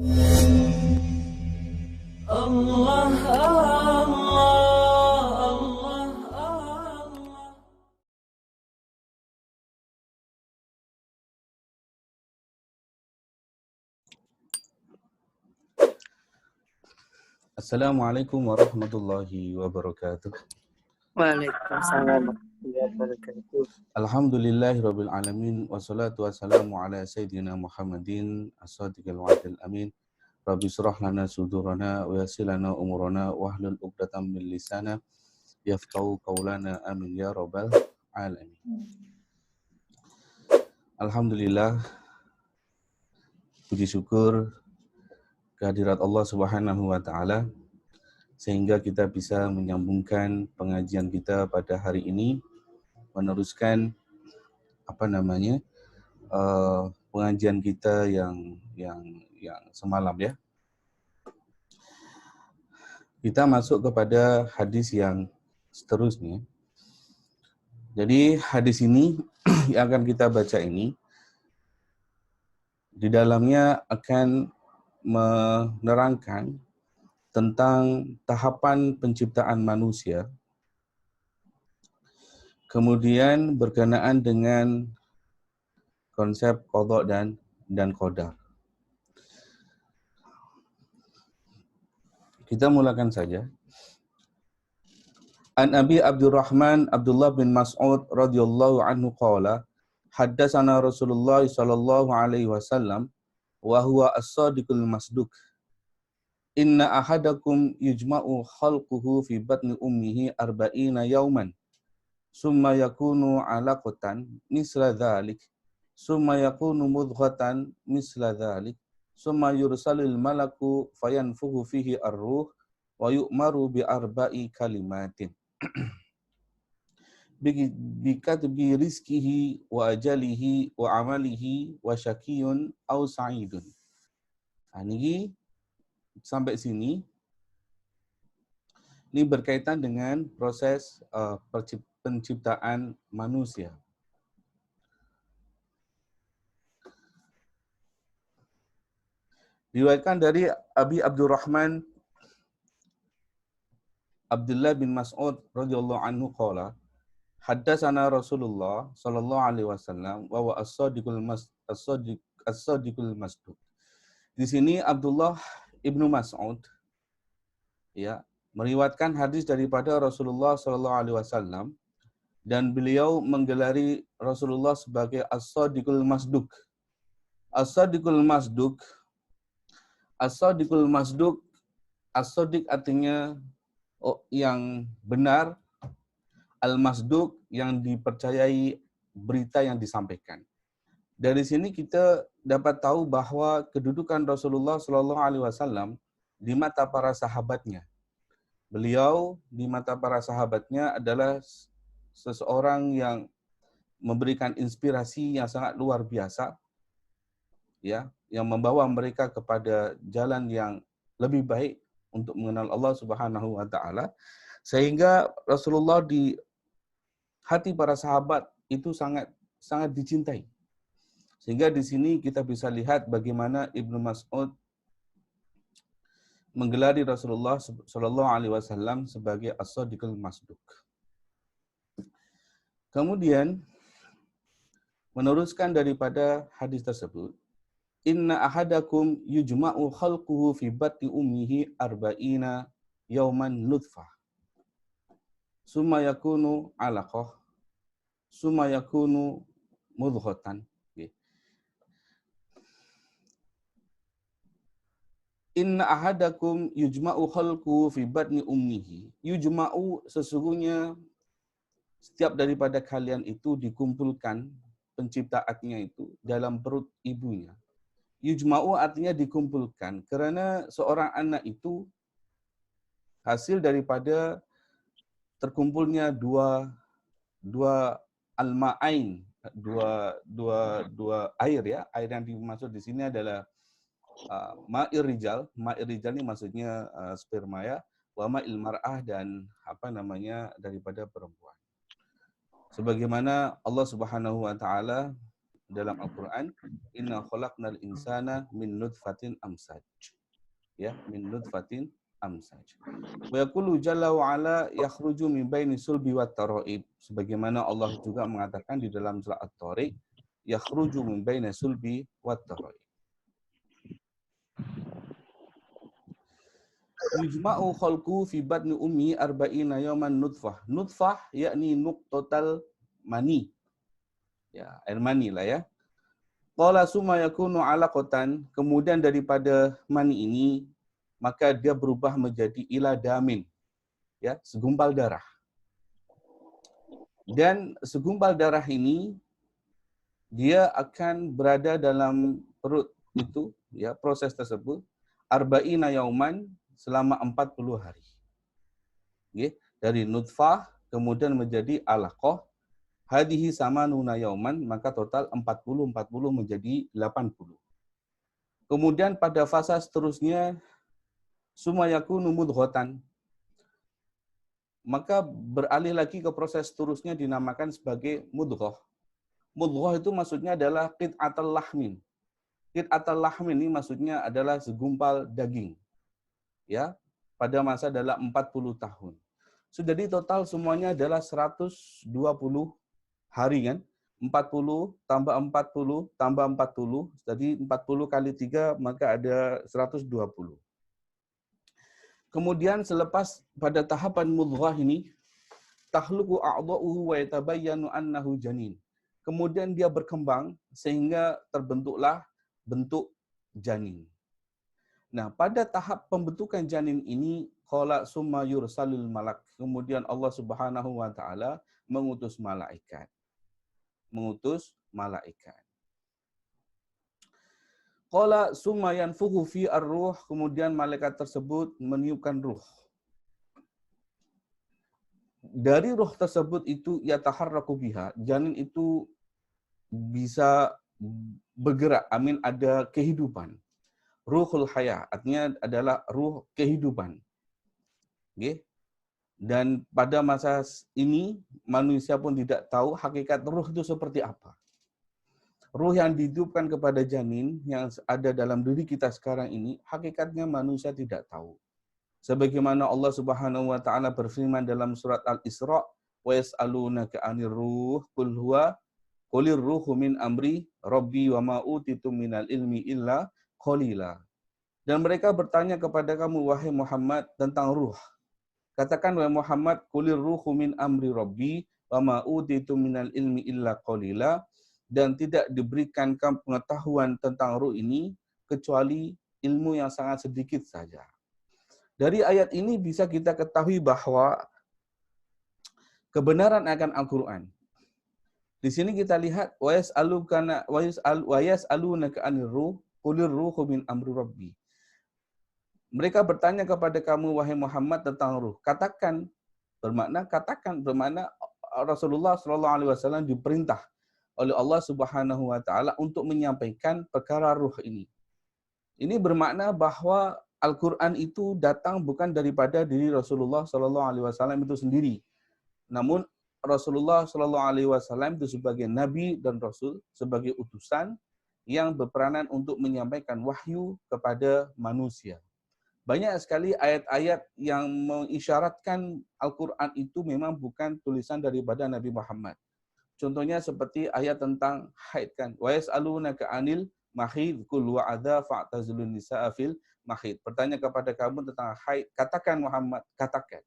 Allah, Allah, Allah, Allah. Assalamualaikum warahmatullahi wabarakatuh. Waalaikumsalam warahmatullahi wabarakatuh. Alhamdulillahirabbil alamin wassalatu wassalamu ala sayyidina Muhammadin as-sadiqil wa'dil amin. Rabbi shrah lana sudurana wa yassir lana umurana wahlul 'uqdatam min lisana yafqahu qaulana amin ya rabbal alamin. Alhamdulillah, puji syukur kehadirat Allah Subhanahu wa taala sehingga kita bisa menyambungkan pengajian kita pada hari ini, meneruskan pengajian kita yang semalam ya. Kita masuk kepada hadis yang seterusnya. Jadi hadis ini yang akan kita baca ini di dalamnya akan menerangkan tentang tahapan penciptaan manusia, kemudian berkenaan dengan konsep qadha dan qadar. Kita mulakan saja. An Abi Abdurrahman Abdullah bin Mas'ud radhiyallahu anhu qala, haddatsana Rasulullah sallallahu alaihi wasallam wa huwa as-sadiqul masduq. Inna ahadakum yujma'u khalquhu fi batni ummihi arba'ina yawman. Summa yakunu 'alaqatan misla dzalik. Summa yakunu mudghatan misla dzalik. Summa yursalul malaku fayanfukhu fihi ar-ruh wa yu'maru bi arba'i kalimatin. Bikatbi rizkihi wa ajalihi wa amalihi wa syakiyun aw sa'idun. Ini sampai sini ini berkaitan dengan proses penciptaan manusia. Diriwayatkan dari Abi Abdurrahman Abdullah bin Mas'ud radhiyallahu anhu qala, haddatsana Rasulullah sallallahu alaihi wasallam wa huwa as-sadiqul masduq. Di sini Abdullah ibnu Mas'ud ya meriwayatkan hadis daripada Rasulullah sallallahu alaihi wasallam dan beliau menggelari Rasulullah sebagai as-sadiqul masduq. As-sadiqul masduq, as-sadiqul masduq, as-sadiq artinya yang benar, al-masduq yang dipercayai berita yang disampaikan. Dari sini kita dapat tahu bahwa kedudukan Rasulullah Shallallahu Alaihi Wasallam di mata para sahabatnya. Beliau di mata para sahabatnya adalah seseorang yang memberikan inspirasi yang sangat luar biasa, ya, yang membawa mereka kepada jalan yang lebih baik untuk mengenal Allah Subhanahu Wa Taala, sehingga Rasulullah di hati para sahabat itu sangat dicintai. Sehingga di sini kita bisa lihat bagaimana Ibnu Mas'ud menggelari Rasulullah Shallallahu Alaihi Wasallam sebagai as-sadiqul masduq. Kemudian meneruskan daripada hadis tersebut, inna ahadakum yujma'u khalquhu fi batni ummihi arba'ina yawman nutfah. Summa yakunu 'alaqah. Summa yakunu mudghatan. Inna ahadakum yujma'u khalquhu fi batni ummihi. Yujma'u sesungguhnya setiap daripada kalian itu dikumpulkan penciptaannya itu dalam perut ibunya. Yujma'u artinya dikumpulkan karena seorang anak itu hasil daripada terkumpulnya dua al-ma'ain, dua air ya. Air yang dimaksud di sini adalah ma'ir rijal ini maksudnya sperma ya, wa ma'il mar'ah dan daripada perempuan. Sebagaimana Allah Subhanahu wa taala dalam Al-Qur'an, inna khalaqnal insana min nutfatin amsaj. Ya, min nutfatin amsaj. Wa yaqulu jalla wa ala yakhruju min baini sulbi wat taraib. Sebagaimana Allah juga mengatakan di dalam surah At-Tariq, yakhruju min baini sulbi wat taraib. Yujma'u khalqu fi batni ummi arba'ina yawman nutfah. Nutfah yakni nuqtatal mani. Ya, air mani lah ya. Qala summa yakunu 'alaqatan, kemudian daripada mani ini maka dia berubah menjadi ila damin. Ya, segumpal darah. Dan segumpal darah ini dia akan berada dalam perut itu, ya, proses tersebut arba'ina yauman, selama 40 hari. Okay. Dari nutfah kemudian menjadi alaqah, hadihi sama nuna yauman, maka total 40 menjadi 80. Kemudian pada fasa seterusnya sumayakunu mudghatan, maka beralih lagi ke proses seterusnya dinamakan sebagai mudghah. Mudghah itu maksudnya adalah qit'atul lahmin. Qit'atul lahmin ini maksudnya adalah segumpal daging. Ya, pada masa dalam 40 tahun. So, jadi total semuanya adalah 120 hari kan? 40 tambah 40 tambah 40, jadi 40 kali 3 maka ada 120. Kemudian selepas pada tahapan mudghah ini, tahluku a'dha'uhu wa yatabayyanu annahu janin. Kemudian dia berkembang sehingga terbentuklah bentuk janin. Nah, pada tahap pembentukan janin ini, qala summa yursalul malak. Kemudian Allah Subhanahu wa taala mengutus malaikat. Qala summa yanfukhu fi ar-ruh, kemudian malaikat tersebut meniupkan ruh. Dari ruh tersebut itu yataharraku biha, janin itu bisa bergerak, ada kehidupan. Ruhul hayah, artinya adalah ruh kehidupan. Okay? Dan pada masa ini, manusia pun tidak tahu hakikat ruh itu seperti apa. Ruh yang dihidupkan kepada janin yang ada dalam diri kita sekarang ini, hakikatnya manusia tidak tahu. Sebagaimana Allah Subhanahu wa taala berfirman dalam surat Al-Isra, wa yas'alunaka 'anir ruh qul huwa qulir ruhu min amri rabbi wa ma utitum minal ilmi illa qalila. Dan mereka bertanya kepada kamu, wahai Muhammad, tentang ruh. Katakan, wahai Muhammad, qulir ruhu min amri rabbi wa ma utitum minal ilmi illa qalila, dan tidak diberikan pengetahuan tentang ruh ini kecuali ilmu yang sangat sedikit saja. Dari ayat ini bisa kita ketahui bahwa kebenaran akan Al-Qur'an. Di sini kita lihat wa yas'alunaka 'anir ruh qulir ruhu min amri rabbi. Mereka bertanya kepada kamu, wahai Muhammad, tentang ruh. Katakan bermakna Rasulullah SAW diperintah oleh Allah Subhanahu wa taala untuk menyampaikan perkara ruh ini. Ini bermakna bahwa Al-Qur'an itu datang bukan daripada diri Rasulullah SAW itu sendiri. Namun Rasulullah SAW itu sebagai nabi dan rasul, sebagai utusan yang berperanan untuk menyampaikan wahyu kepada manusia. Banyak sekali ayat-ayat yang mengisyaratkan Al-Qur'an itu memang bukan tulisan daripada Nabi Muhammad. Contohnya seperti ayat tentang haid kan. Wa yas'alunaka 'anil mahid qul wa'adha fa'tazilun nisaa fil mahid. Bertanya kepada kamu tentang haid, katakan Muhammad, katakan.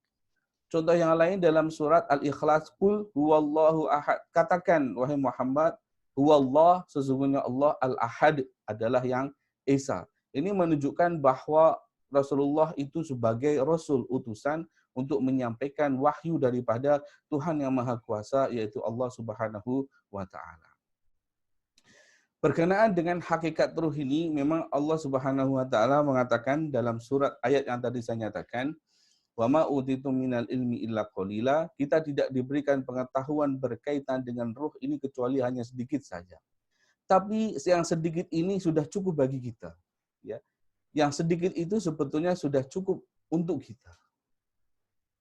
Contoh yang lain dalam surat Al-Ikhlas, qul huwallahu ahad. Katakan wahai Muhammad, huwallah, sesungguhnya Allah al-ahad adalah yang esa. Ini menunjukkan bahwa Rasulullah itu sebagai rasul utusan untuk menyampaikan wahyu daripada Tuhan yang Maha Kuasa, yaitu Allah Subhanahu wa taala. Berkenaan dengan hakikat ruh ini, memang Allah Subhanahu wa taala mengatakan dalam surat ayat yang tadi saya nyatakan, wa ma utitum minal ilmi illa qalila, kita tidak diberikan pengetahuan berkaitan dengan ruh ini kecuali hanya sedikit saja. Tapi yang sedikit ini sudah cukup bagi kita, ya. Yang sedikit itu sebetulnya sudah cukup untuk kita.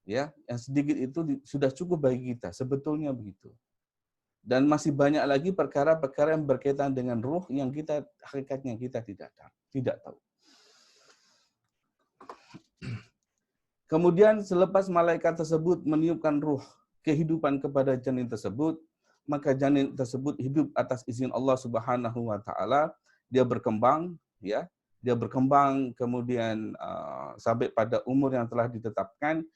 Ya, yang sedikit itu sudah cukup bagi kita, sebetulnya begitu. Dan masih banyak lagi perkara-perkara yang berkaitan dengan ruh yang hakikatnya kita tidak tahu. Kemudian selepas malaikat tersebut meniupkan ruh kehidupan kepada janin tersebut, maka janin tersebut hidup atas izin Allah Subhanahu wa taala, dia berkembang ya. Dia berkembang kemudian sampai pada umur yang telah ditetapkan,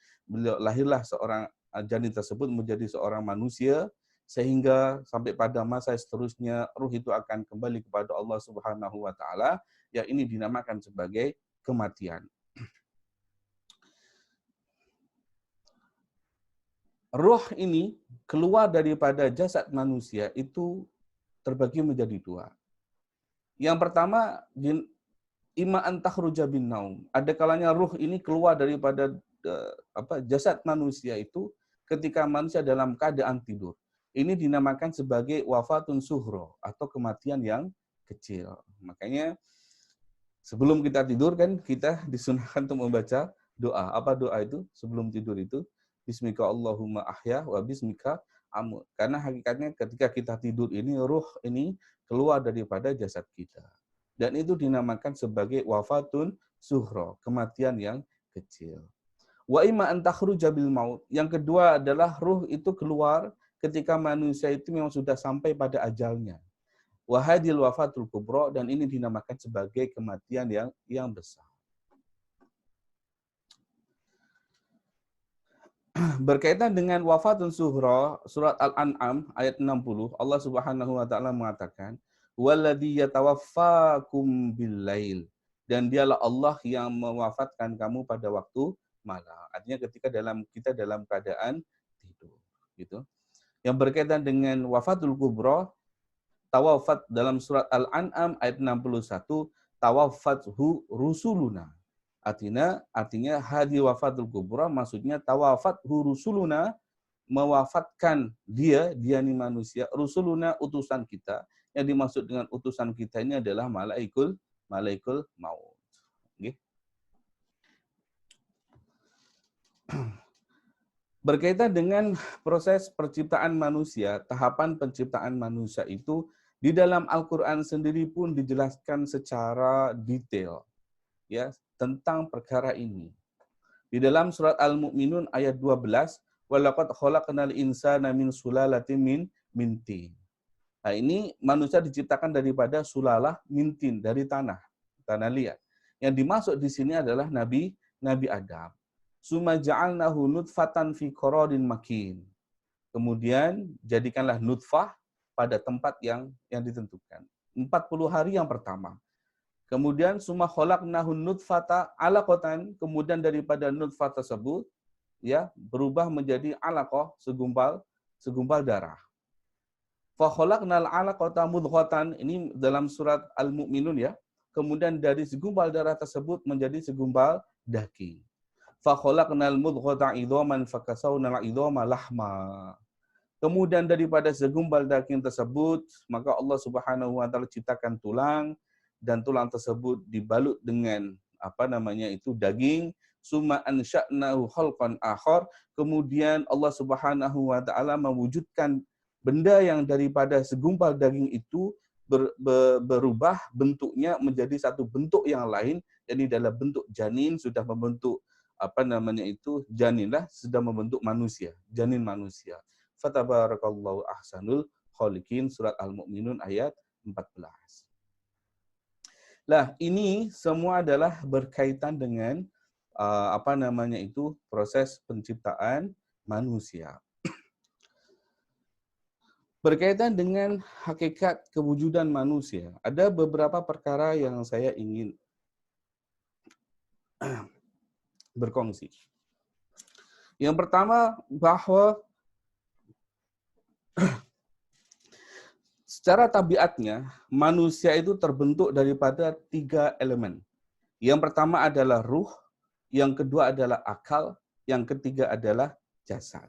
lahirlah seorang janin tersebut menjadi seorang manusia, sehingga sampai pada masa seterusnya ruh itu akan kembali kepada Allah Subhanahu wa taala, yang ini dinamakan sebagai kematian. Ruh ini keluar daripada jasad manusia itu terbagi menjadi dua. Yang pertama, imma an takhruja bin naum. Ada kalanya ruh ini keluar daripada jasad manusia itu ketika manusia dalam keadaan tidur. Ini dinamakan sebagai wafatun suhro atau kematian yang kecil. Makanya sebelum kita tidur kan kita disunahkan untuk membaca doa. Apa doa itu? Sebelum tidur itu Bismika Allahumma ahya wa bismika amut. Karena hakikatnya ketika kita tidur ini ruh ini keluar daripada jasad kita. Dan itu dinamakan sebagai wafatun suhro, kematian yang kecil. Wa imma an takhruja bil maut. Yang kedua adalah ruh itu keluar ketika manusia itu memang sudah sampai pada ajalnya. Wa hadil wafatul kubra, dan ini dinamakan sebagai kematian yang besar. Berkaitan dengan wafatun suhra, surat Al-An'am ayat 60, Allah Subhanahu wa taala mengatakan, "Walladzi yatawaffakum bil-lail." Dan dialah Allah yang mewafatkan kamu pada waktu malam. Artinya ketika kita dalam keadaan tidur, gitu. Yang berkaitan dengan wafatul kubra, tawafat dalam surat Al-An'am ayat 61, tawaffathu rusuluna. Artinya hadi wafatul kubra, maksudnya tawaffathu rusuluna, mewafatkan dia ni manusia, rusuluna utusan kita. Yang dimaksud dengan utusan kita ini adalah malaikul maut. Okay. Berkaitan dengan proses penciptaan manusia, tahapan penciptaan manusia itu di dalam Al-Quran sendiri pun dijelaskan secara detail ya tentang perkara ini. Di dalam surat Al-Mu'minun ayat 12, walaqad khalaqnal insana min sulalatin min tin. Nah, ini manusia diciptakan daripada sulalah mintin, dari tanah liat. Yang dimaksud di sini adalah Nabi Adam. Summa ja'alnahu nutfatan fi qararin makin. Kemudian jadikanlah nutfah pada tempat yang ditentukan. 40 hari yang pertama. Kemudian summa khalaqnahu nutfata 'alaqatan, kemudian daripada nutfah tersebut ya berubah menjadi 'alaqah, segumpal darah. Fa khalaqnal 'alaqata mudghatan, ini dalam surat Al-Mu'minun ya. Kemudian dari segumpal darah tersebut menjadi segumpal daging. Fa khalaqnal mudghata 'idhaman fakasawnal 'idhama lahma. Kemudian daripada segumpal daging tersebut, maka Allah Subhanahu wa taala ciptakan tulang, dan tulang tersebut dibalut dengan daging. Summa ansha'nahu khalqan akhar. Kemudian Allah Subhanahu wa taala mewujudkan benda yang daripada segumpal daging itu berubah bentuknya menjadi satu bentuk yang lain, jadi dalam bentuk janin, sudah membentuk janinlah sudah membentuk manusia, janin manusia. Fatabarakallahu ahsanul khaliqin, surat Al-Mu'minun ayat 14. Lah, ini semua adalah berkaitan dengan proses penciptaan manusia. Berkaitan dengan hakikat kewujudan manusia, ada beberapa perkara yang saya ingin berkongsi. Yang pertama, bahwa secara tabiatnya manusia itu terbentuk daripada 3 elemen. Yang pertama adalah ruh, yang kedua adalah akal, yang ketiga adalah jasad.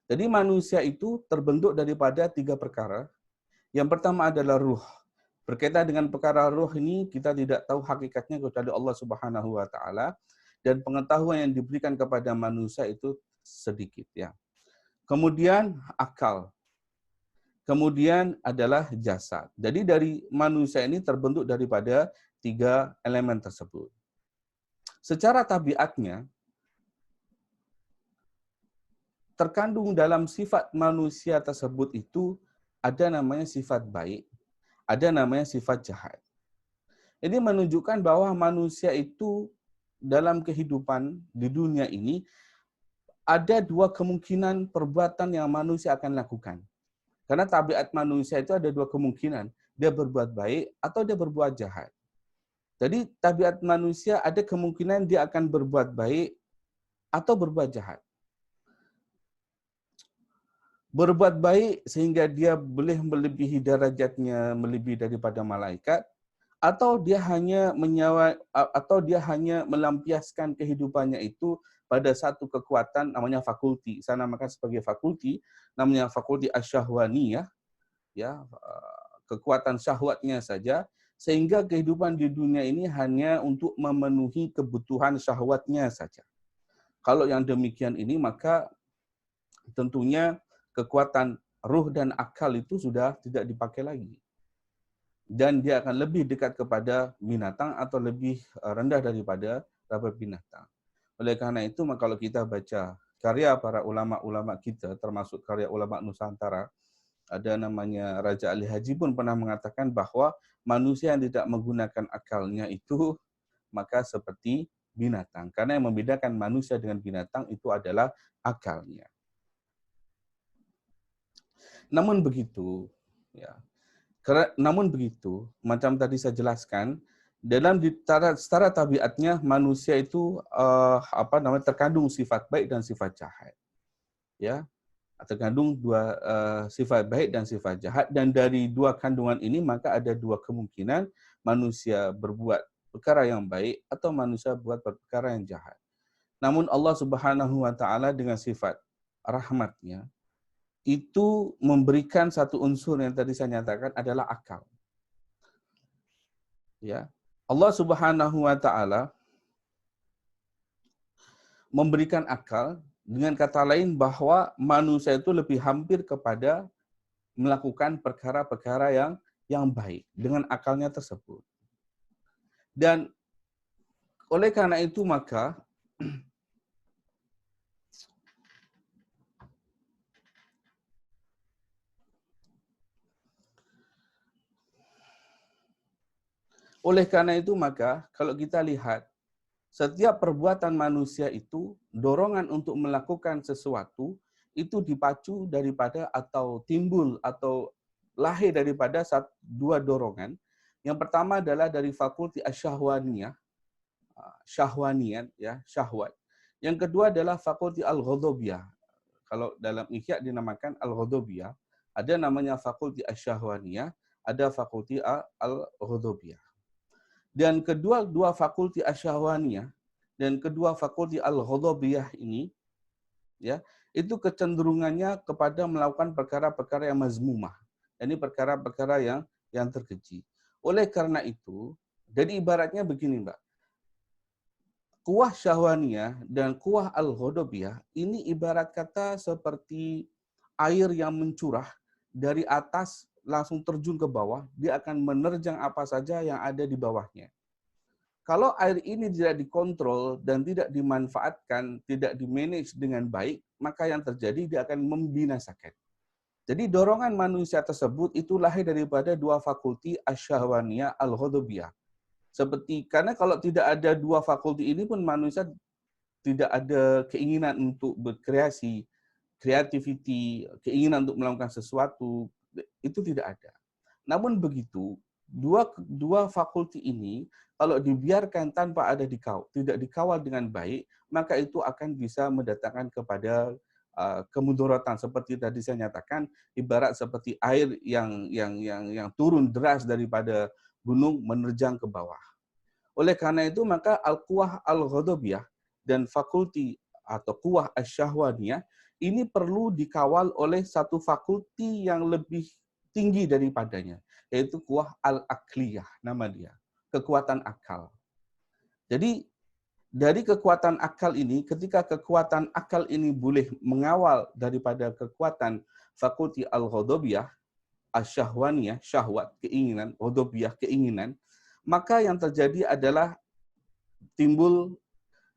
Jadi manusia itu terbentuk daripada 3 perkara. Yang pertama adalah ruh. Berkaitan dengan perkara ruh ini, kita tidak tahu hakikatnya kecuali Allah Subhanahu wa taala, dan pengetahuan yang diberikan kepada manusia itu sedikit ya. Kemudian akal. Kemudian adalah jasad. Jadi dari manusia ini terbentuk daripada 3 elemen tersebut. Secara tabiatnya, terkandung dalam sifat manusia tersebut itu ada namanya sifat baik, ada namanya sifat jahat. Ini menunjukkan bahwa manusia itu dalam kehidupan di dunia ini ada 2 kemungkinan perbuatan yang manusia akan lakukan. Karena tabiat manusia itu ada 2 kemungkinan. Dia berbuat baik atau dia berbuat jahat. Jadi tabiat manusia ada kemungkinan dia akan berbuat baik atau berbuat jahat. Berbuat baik sehingga dia boleh melebihi derajatnya, melebihi daripada malaikat, atau dia hanya melampiaskan kehidupannya itu pada satu kekuatan namanya fakulti. Saya namakan sebagai fakulti, namanya fakulti asyahwaniyah, ya, kekuatan syahwatnya saja, sehingga kehidupan di dunia ini hanya untuk memenuhi kebutuhan syahwatnya saja. Kalau yang demikian ini, maka tentunya kekuatan ruh dan akal itu sudah tidak dipakai lagi. Dan dia akan lebih dekat kepada binatang atau lebih rendah daripada binatang. Oleh karena itu, maka kalau kita baca karya para ulama-ulama kita, termasuk karya ulama Nusantara, ada namanya Raja Ali Haji pun pernah mengatakan bahwa manusia yang tidak menggunakan akalnya itu maka seperti binatang. Karena yang membedakan manusia dengan binatang itu adalah akalnya. Namun begitu, macam tadi saya jelaskan, dalam secara tabiatnya manusia itu terkandung sifat baik dan sifat jahat. Ya, terkandung 2 sifat baik dan sifat jahat, dan dari 2 kandungan ini maka ada 2 kemungkinan manusia berbuat perkara yang baik atau manusia buat perkara yang jahat. Namun Allah Subhanahu wa taala dengan sifat rahmatnya itu memberikan satu unsur yang tadi saya nyatakan adalah akal. Ya. Allah Subhanahu wa taala memberikan akal, dengan kata lain bahwa manusia itu lebih hampir kepada melakukan perkara-perkara yang baik dengan akalnya tersebut. Dan oleh karena itu maka kalau kita lihat setiap perbuatan manusia itu dorongan untuk melakukan sesuatu itu dipacu daripada atau timbul atau lahir daripada 2 dorongan. Yang pertama adalah dari fakulti asyahwaniyah, syahwanian, ya, syahwat. Yang kedua adalah fakulti al-ghadabiyah. Kalau dalam Ihya dinamakan al-ghadabiyah, ada namanya fakulti asyahwaniyah, ada fakulti al-ghadabiyah. Dan kedua fakulti asyahwaniyah dan kedua fakulti al-ghadabiyah ini, ya, itu kecenderungannya kepada melakukan perkara-perkara yang mazmumah. Ini perkara-perkara yang terkeji. Oleh karena itu, jadi ibaratnya begini, Mbak. Kuah syahwaniyah dan kuah al-ghadabiyah ini ibarat kata seperti air yang mencurah dari atas langsung terjun ke bawah, dia akan menerjang apa saja yang ada di bawahnya. Kalau air ini tidak dikontrol dan tidak dimanfaatkan, tidak dimanage dengan baik, maka yang terjadi dia akan membinasakan. Jadi dorongan manusia tersebut itu lahir daripada 2 fakulti asyahwaniyah al-ghadabiyah. Seperti karena kalau tidak ada 2 fakulti ini pun manusia tidak ada keinginan untuk berkreasi, creativity, keinginan untuk melakukan sesuatu, itu tidak ada. Namun begitu, dua fakulti ini kalau dibiarkan tanpa ada tidak dikawal dengan baik, maka itu akan bisa mendatangkan kepada kemudorotan. Seperti tadi saya nyatakan, ibarat seperti air yang turun deras daripada gunung menerjang ke bawah. Oleh karena itu, maka al-quwah al-ghadabiyah dan fakulti atau quwah asyahwaniyah ini perlu dikawal oleh satu fakulti yang lebih tinggi daripadanya, yaitu quwah al-akliyah, nama dia, kekuatan akal. Jadi dari kekuatan akal ini, ketika kekuatan akal ini boleh mengawal daripada kekuatan fakulti al-ghadabiyah, asyahwaniyah, syahwat, keinginan, ghadabiyah, keinginan, maka yang terjadi adalah timbul,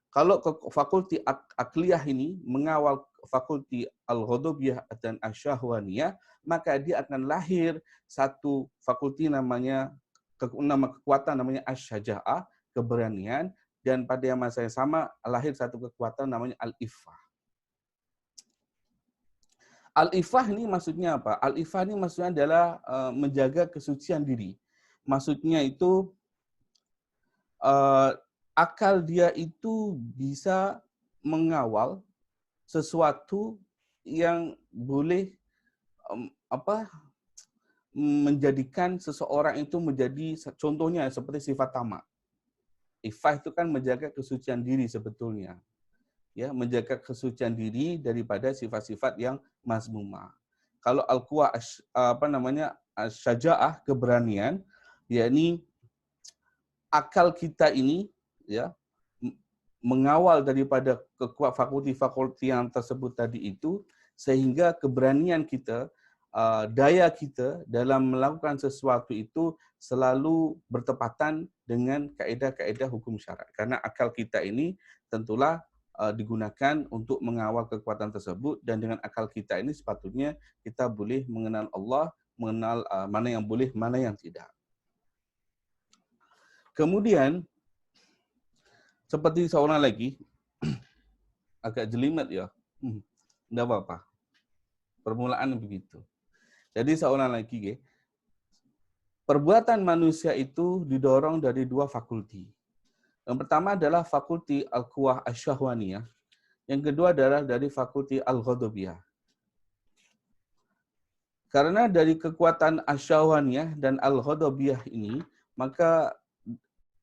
kalau fakulti akliyah ini mengawal fakulti al-ghadabiyah dan asyahwaniyah, maka dia akan lahir satu fakulti nama kekuatan namanya asyaja'ah, keberanian, dan pada masa yang sama lahir satu kekuatan namanya al-iffah. Al-iffah ini maksudnya apa? Al-iffah ini maksudnya adalah menjaga kesucian diri. Maksudnya itu akal dia itu bisa mengawal sesuatu yang boleh menjadikan seseorang itu menjadi, contohnya seperti sifat tamak. Iffah itu kan menjaga kesucian diri sebetulnya. Ya, menjaga kesucian diri daripada sifat-sifat yang mazmumah. Kalau al-quwa syaja'ah, keberanian, yakni akal kita ini ya mengawal daripada fakulti-fakulti yang tersebut tadi itu, sehingga keberanian kita, daya kita dalam melakukan sesuatu itu selalu bertepatan dengan kaedah-kaedah hukum syarak. Karena akal kita ini tentulah digunakan untuk mengawal kekuatan tersebut, dan dengan akal kita ini sepatutnya kita boleh mengenal Allah, mengenal mana yang boleh, mana yang tidak. Kemudian seperti seorang lagi, agak jelimet ya, tidak apa-apa. Permulaan begitu. Jadi seorang lagi, perbuatan manusia itu didorong dari dua fakulti. Yang pertama adalah fakulti al-quwah asyahwaniyah. Yang kedua adalah dari fakulti al-ghadabiyah. Karena dari kekuatan asyahwaniyah dan al-ghadabiyah ini, maka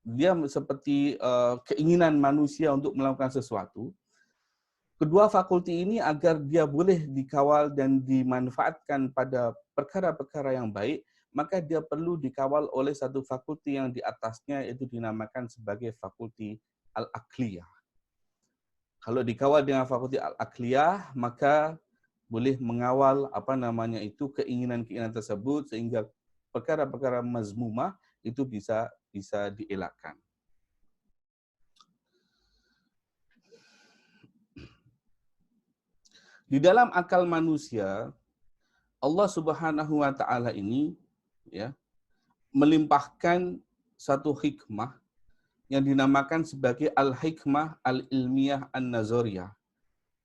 dia seperti keinginan manusia untuk melakukan sesuatu. Kedua fakulti ini agar dia boleh dikawal dan dimanfaatkan pada perkara-perkara yang baik, maka dia perlu dikawal oleh satu fakulti yang di atasnya, itu dinamakan sebagai fakulti al-akliyah. Kalau dikawal dengan fakulti al-akliyah, maka boleh mengawal keinginan-keinginan tersebut, sehingga perkara-perkara mazmumah itu bisa dielakkan. Di dalam akal manusia, Allah Subhanahu wa taala ini ya melimpahkan satu hikmah yang dinamakan sebagai al-hikmah al-ilmiyah an-nazariyah,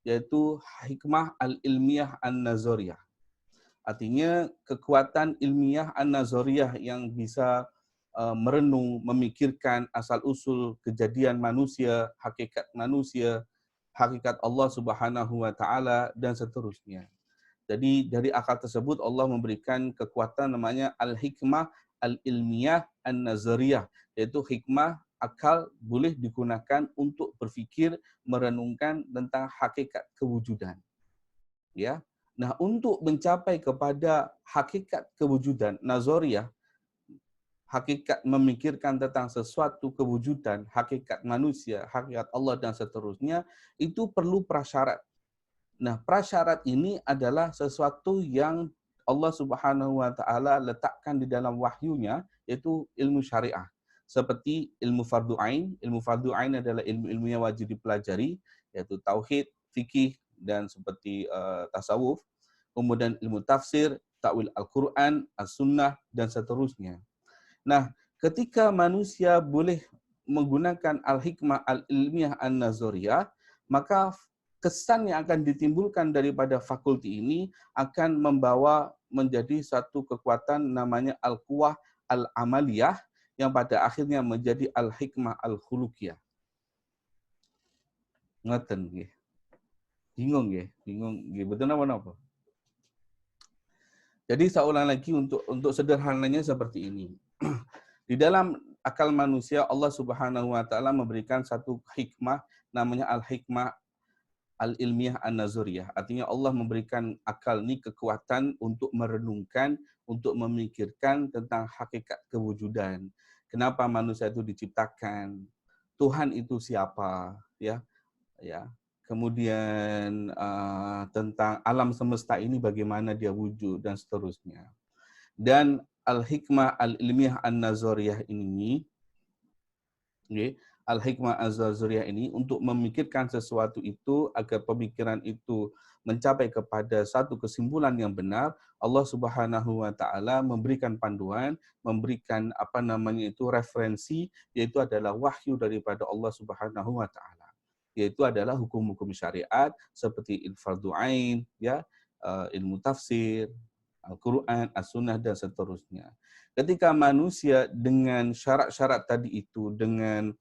yaitu hikmah al-ilmiyah an-nazariyah. Artinya kekuatan ilmiah an-nazariyah yang bisa merenung, memikirkan asal-usul kejadian manusia, hakikat Allah Subhanahu wa taala, dan seterusnya. Jadi dari akal tersebut Allah memberikan kekuatan namanya al-hikmah al-ilmiyah an-nazariyah, yaitu hikmah akal boleh digunakan untuk berpikir, merenungkan tentang hakikat kewujudan. Ya. Nah, untuk mencapai kepada hakikat kewujudan nazariyah, hakikat memikirkan tentang sesuatu kewujudan, hakikat manusia, hakikat Allah dan seterusnya, itu perlu prasyarat. Nah, prasyarat ini adalah sesuatu yang Allah Subhanahu wa taala letakkan di dalam wahyunya, yaitu ilmu syariah. Seperti ilmu fardu ain. Ilmu fardu ain adalah ilmu-ilmu yang wajib dipelajari, yaitu tauhid, fikih, dan seperti tasawuf. Kemudian ilmu tafsir, takwil Al-Quran, As-Sunnah, dan seterusnya. Nah, ketika manusia boleh menggunakan al-hikmah al-ilmiyah an-nazariyah, maka kesan yang akan ditimbulkan daripada fakulti ini akan membawa menjadi satu kekuatan namanya al-quwah al-amaliyah, yang pada akhirnya menjadi al-hikmah al-khuluqiyah. Ngeten nggih. Bingung nggih, betul apa? Jadi seorang lagi untuk sederhananya seperti ini. Di dalam akal manusia, Allah Subhanahu wa taala memberikan satu hikmah namanya al-hikmah al-ilmiyah an-nazariyah. Artinya Allah memberikan akal ini kekuatan untuk merenungkan, untuk memikirkan tentang hakikat kewujudan. Kenapa manusia itu diciptakan? Tuhan itu siapa? Ya. Kemudian tentang alam semesta ini bagaimana dia wujud dan seterusnya. Dan al-hikmah al-ilmiah an-nazariyah ini, al-hikmah az-zazuriyah ini untuk memikirkan sesuatu itu agar pemikiran itu mencapai kepada satu kesimpulan yang benar, Allah Subhanahu wa taala memberikan panduan, memberikan referensi, yaitu adalah wahyu daripada Allah Subhanahu wa taala. Yaitu adalah hukum-hukum syariat seperti fardu ain, ya, ilmu tafsir, Al-Qur'an, As-Sunnah dan seterusnya. Ketika manusia dengan syarat-syarat tadi itu, dengan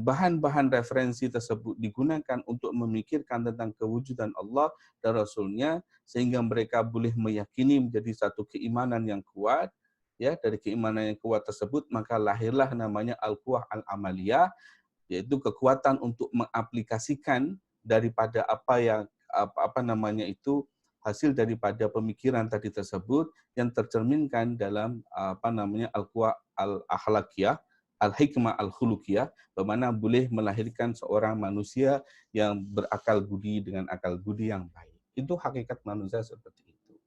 bahan-bahan referensi tersebut digunakan untuk memikirkan tentang kewujudan Allah dan Rasul-Nya, sehingga mereka boleh meyakini menjadi satu keimanan yang kuat, ya, dari keimanan yang kuat tersebut maka lahirlah namanya al-quwah al-amaliyah, yaitu kekuatan untuk mengaplikasikan daripada hasil daripada pemikiran tadi tersebut yang tercerminkan dalam al-quwah al-akhlaqiyah, al-hikmah al-khuluqiyah, bagaimana boleh melahirkan seorang manusia yang berakal budi dengan akal budi yang baik. Itu hakikat manusia seperti itu.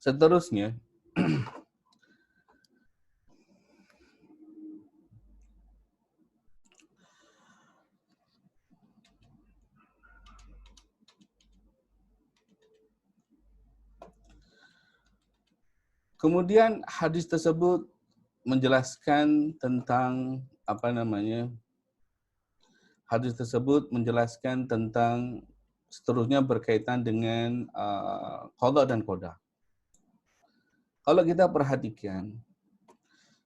Seterusnya, kemudian hadis tersebut menjelaskan tentang hadis tersebut menjelaskan tentang seterusnya berkaitan dengan qada dan qadar. Kalau kita perhatikan,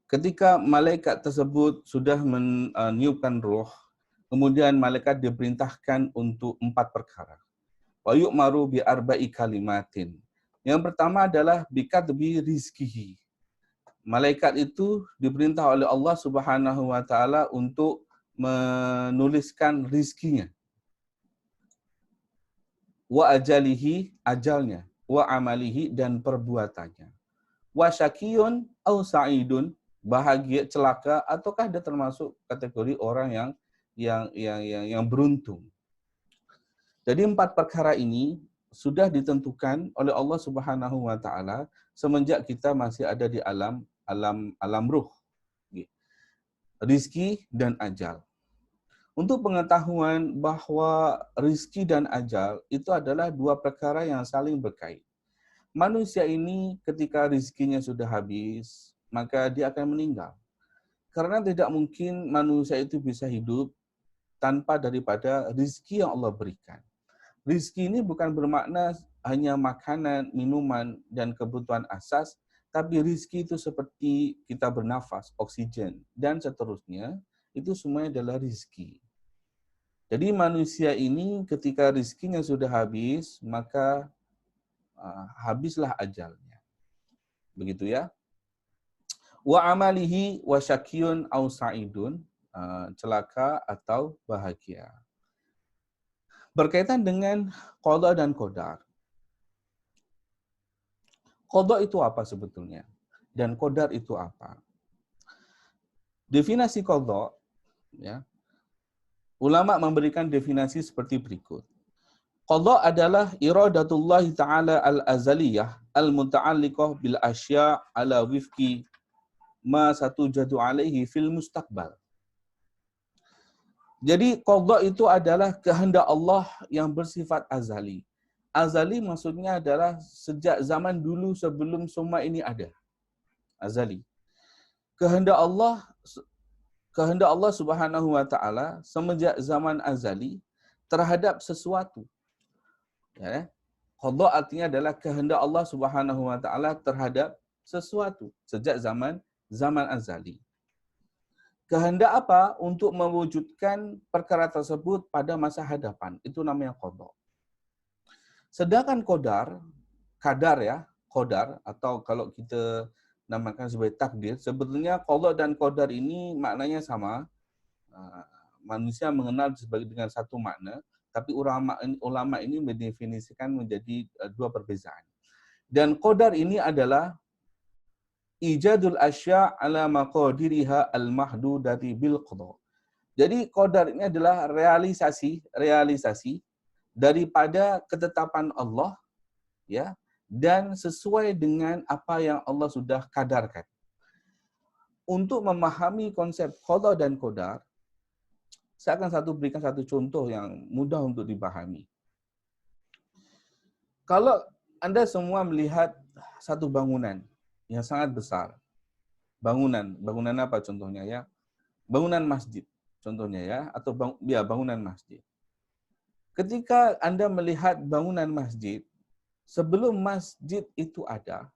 ketika malaikat tersebut sudah meniupkan ruh, kemudian malaikat diperintahkan untuk 4 perkara. Wa yu'maru bi arba'i kalimatin. Yang pertama adalah bikatbi rizkihi. Malaikat itu diperintah oleh Allah Subhanahu wa taala untuk menuliskan rizkinya. Wa ajalihi, ajalnya. Wa amalihi, dan perbuatannya. Wa syakiyun au sa'idun, bahagia, celaka, ataukah dia termasuk kategori orang yang beruntung. Jadi 4 perkara ini sudah ditentukan oleh Allah Subhanahu wa taala semenjak kita masih ada di alam ruh. Rizki dan ajal. Untuk pengetahuan bahwa rizki dan ajal itu adalah 2 perkara yang saling berkait. Manusia ini ketika rizkinya sudah habis, maka dia akan meninggal. Karena tidak mungkin manusia itu bisa hidup tanpa daripada rizki yang Allah berikan. Rizki ini bukan bermakna hanya makanan, minuman, dan kebutuhan asas, tapi rizki itu seperti kita bernafas, oksigen, dan seterusnya, itu semuanya adalah rizki. Jadi manusia ini ketika rizkinya sudah habis, maka habislah ajalnya. Begitu ya. Wa amalihi wa syakiyun au sa'idun, celaka atau bahagia. Berkaitan dengan qada dan qadar. Qada itu apa sebetulnya? Dan qadar itu apa? Definisi qada, ya. Ulama memberikan definisi seperti berikut. Qada adalah iradatullah ta'ala al-azaliyah al-muta'alliqah bil asya' ala wifqi ma satujadu alaihi fil mustaqbal. Jadi qada itu adalah kehendak Allah yang bersifat azali. Azali maksudnya adalah sejak zaman dulu sebelum semua ini ada. Azali. Kehendak Allah Subhanahu wa taala semenjak zaman azali terhadap sesuatu. Ya. Qada artinya adalah kehendak Allah Subhanahu wa taala terhadap sesuatu sejak zaman azali. Kehendak apa? Untuk mewujudkan perkara tersebut pada masa hadapan. Itu namanya qada. Sedangkan qadar atau kalau kita namakan sebagai takdir, sebetulnya qada dan qadar ini maknanya sama. Manusia mengenal dengan satu makna, tapi ulama ini mendefinisikan menjadi 2 perbezaan. Dan qadar ini adalah ijadul asya' ala maqadiriha al-mahdudati bil qada. Jadi qadar ini adalah realisasi daripada ketetapan Allah ya, dan sesuai dengan apa yang Allah sudah kadarkan. Untuk memahami konsep qada dan qadar, saya akan berikan satu contoh yang mudah untuk dipahami. Kalau Anda semua melihat satu bangunan yang sangat besar, bangunan apa contohnya ya? Bangunan masjid contohnya ya, atau bangunan masjid. Ketika Anda melihat bangunan masjid, sebelum masjid itu ada,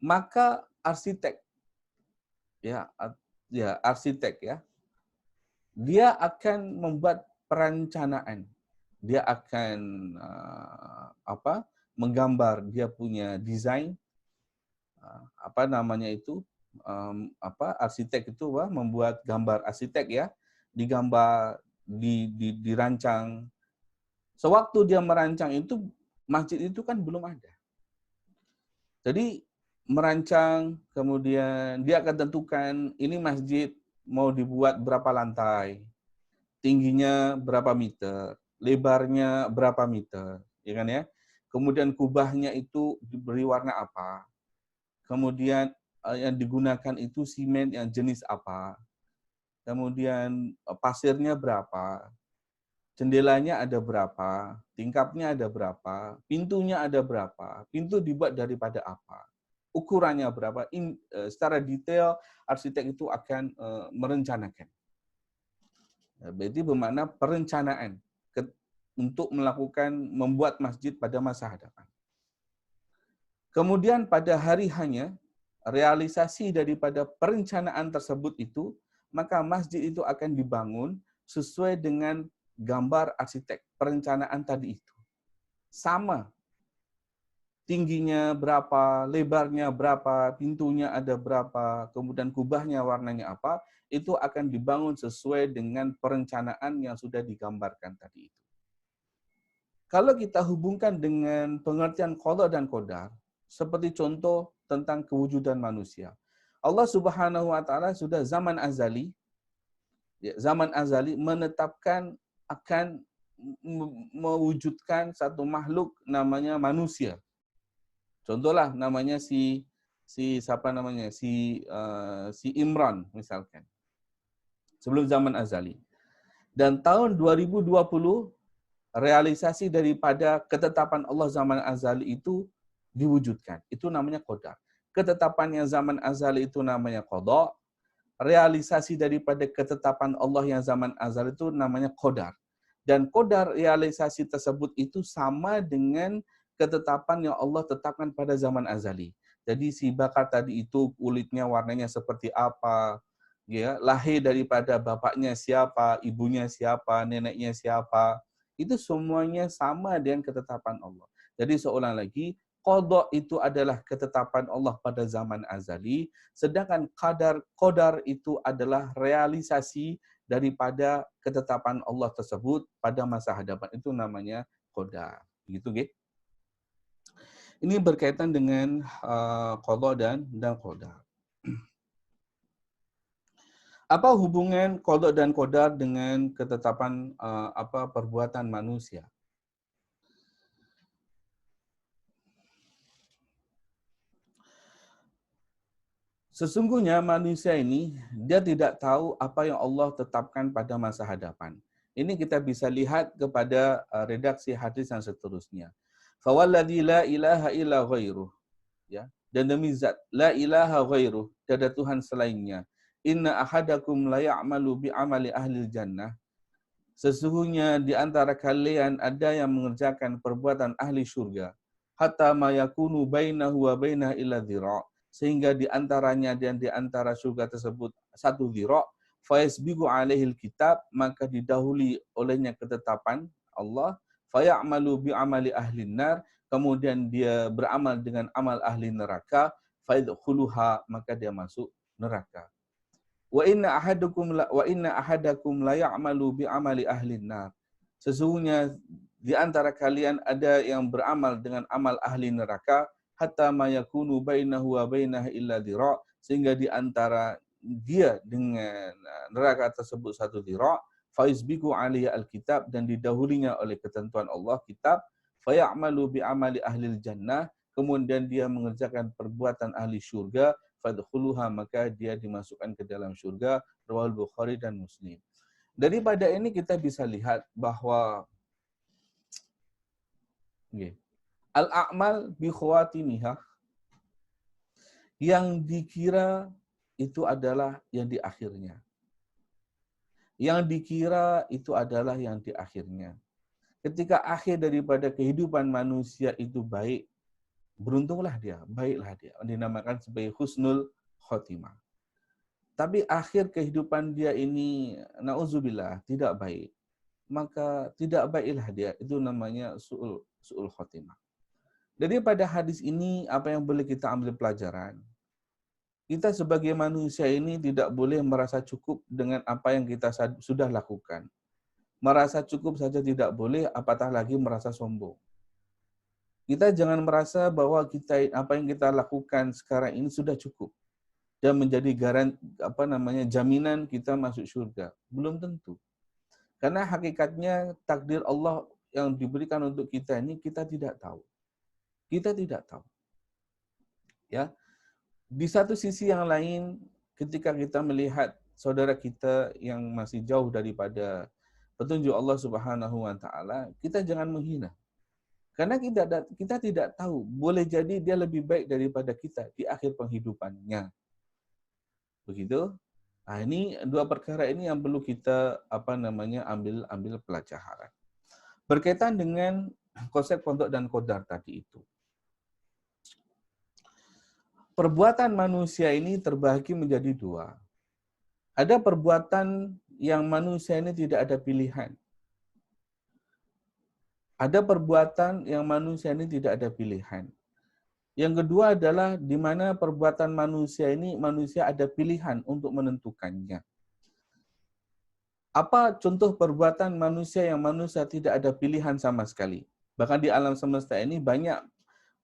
maka arsitek dia akan membuat perencanaan. Dia akan menggambar, dia punya desain, arsitek itu membuat gambar arsitek ya, digambar, dirancang. Sewaktu dia merancang itu, masjid itu kan belum ada. Jadi merancang, kemudian dia akan tentukan ini masjid mau dibuat berapa lantai, tingginya berapa meter, lebarnya berapa meter, ya kan ya. Kemudian kubahnya itu diberi warna apa, kemudian yang digunakan itu simen yang jenis apa, kemudian pasirnya berapa, jendelanya ada berapa, tingkapnya ada berapa, pintunya ada berapa, pintu dibuat daripada apa, ukurannya berapa. Secara detail arsitek itu akan merencanakan. Berarti bermakna perencanaan untuk membuat masjid pada masa hadapan. Kemudian pada hari hanya realisasi daripada perencanaan tersebut itu, maka masjid itu akan dibangun sesuai dengan gambar arsitek, perencanaan tadi itu. Sama. Tingginya berapa, lebarnya berapa, pintunya ada berapa, kemudian kubahnya warnanya apa, itu akan dibangun sesuai dengan perencanaan yang sudah digambarkan tadi itu. Kalau kita hubungkan dengan pengertian qada dan qadar, seperti contoh tentang kewujudan manusia. Allah Subhanahu wa taala sudah zaman azali menetapkan akan mewujudkan satu makhluk namanya manusia. Contohlah namanya si Imran misalkan. Sebelum zaman azali. Dan tahun 2020 realisasi daripada ketetapan Allah zaman azali itu diwujudkan. Itu namanya qadar. Ketetapan yang zaman azali itu namanya qada. Realisasi daripada ketetapan Allah yang zaman azali itu namanya qadar. Dan qadar realisasi tersebut itu sama dengan ketetapan yang Allah tetapkan pada zaman azali. Jadi si bakar tadi itu kulitnya warnanya seperti apa, ya, lahir daripada bapaknya siapa, ibunya siapa, neneknya siapa, itu semuanya sama dengan ketetapan Allah. Jadi seolah lagi qada itu adalah ketetapan Allah pada zaman azali, sedangkan qadar itu adalah realisasi daripada ketetapan Allah tersebut pada masa hadapan. Itu namanya qadar. Begitu, nggih. Ini berkaitan dengan qada dan qadar. Apa hubungan qada dan qadar dengan ketetapan perbuatan manusia? Sesungguhnya manusia ini dia tidak tahu apa yang Allah tetapkan pada masa hadapan. Ini kita bisa lihat kepada redaksi hadis yang seterusnya. Fawalladzi la ilaha illa ghairuh. Ya. Dan demi zat la ilaha ghairuh, tiada Tuhan selainnya. Inna ahadakum la ya'malu bi amali ahli jannah. Sesungguhnya di antara kalian ada yang mengerjakan perbuatan ahli syurga. Hatta ma yakunu bainahu wa bainah illa dhira'. Sehingga di antaranya dan di antara surga tersebut satu dhira'. Fayasbiqu alaihil kitab, maka didahului olehnya ketetapan Allah. Faya'malu bi amali ahli nar, kemudian dia beramal dengan amal ahli neraka. Fayadkhuluha, maka dia masuk neraka. Wa inna ahadakum la ya'malu bi amali ahli nar. Sesungguhnya di antara kalian ada yang beramal dengan amal ahli neraka, hatta ma yakunu bainahu wa bainaha illa dhira', sehingga di antara dia dengan neraka tersebut satu dhira', fa yasbiqu alaihi alkitab, dan didahulinya oleh ketentuan Allah kitab, fayamalu bi'amali ahlil jannah, kemudian dia mengerjakan perbuatan ahli syurga, fadkhuluha, maka dia dimasukkan ke dalam syurga. Riwayat Bukhari dan Muslim. Daripada ini kita bisa lihat bahwa al-a'mal bi khawatimiha, yang dikira itu adalah yang di akhirnya. Yang dikira itu adalah yang di akhirnya. Ketika akhir daripada kehidupan manusia itu baik, beruntunglah dia, baiklah dia. Dinamakan sebagai husnul khotimah. Tapi akhir kehidupan dia ini, na'udzubillah, tidak baik. Maka tidak baiklah dia. Itu namanya su'ul khotimah. Daripada hadis ini, apa yang boleh kita ambil pelajaran? Kita sebagai manusia ini tidak boleh merasa cukup dengan apa yang kita sudah lakukan. Merasa cukup saja tidak boleh, apatah lagi merasa sombong. Kita jangan merasa bahwa apa yang kita lakukan sekarang ini sudah cukup dan menjadi jaminan kita masuk surga. Belum tentu. Karena hakikatnya takdir Allah yang diberikan untuk kita ini kita tidak tahu. Kita tidak tahu. Ya. Di satu sisi yang lain, ketika kita melihat saudara kita yang masih jauh daripada petunjuk Allah Subhanahu wa taala, kita jangan menghina. Karena kita tidak tahu, boleh jadi dia lebih baik daripada kita di akhir penghidupannya. Begitu? Nah, ini dua perkara ini yang perlu kita ambil pelajaran. Berkaitan dengan konsep qada dan qadar tadi itu. Perbuatan manusia ini terbagi menjadi dua. Ada perbuatan yang manusia ini tidak ada pilihan. Ada perbuatan yang manusia ini tidak ada pilihan. Yang kedua adalah di mana perbuatan manusia ini manusia ada pilihan untuk menentukannya. Apa contoh perbuatan manusia yang manusia tidak ada pilihan sama sekali? Bahkan di alam semesta ini banyak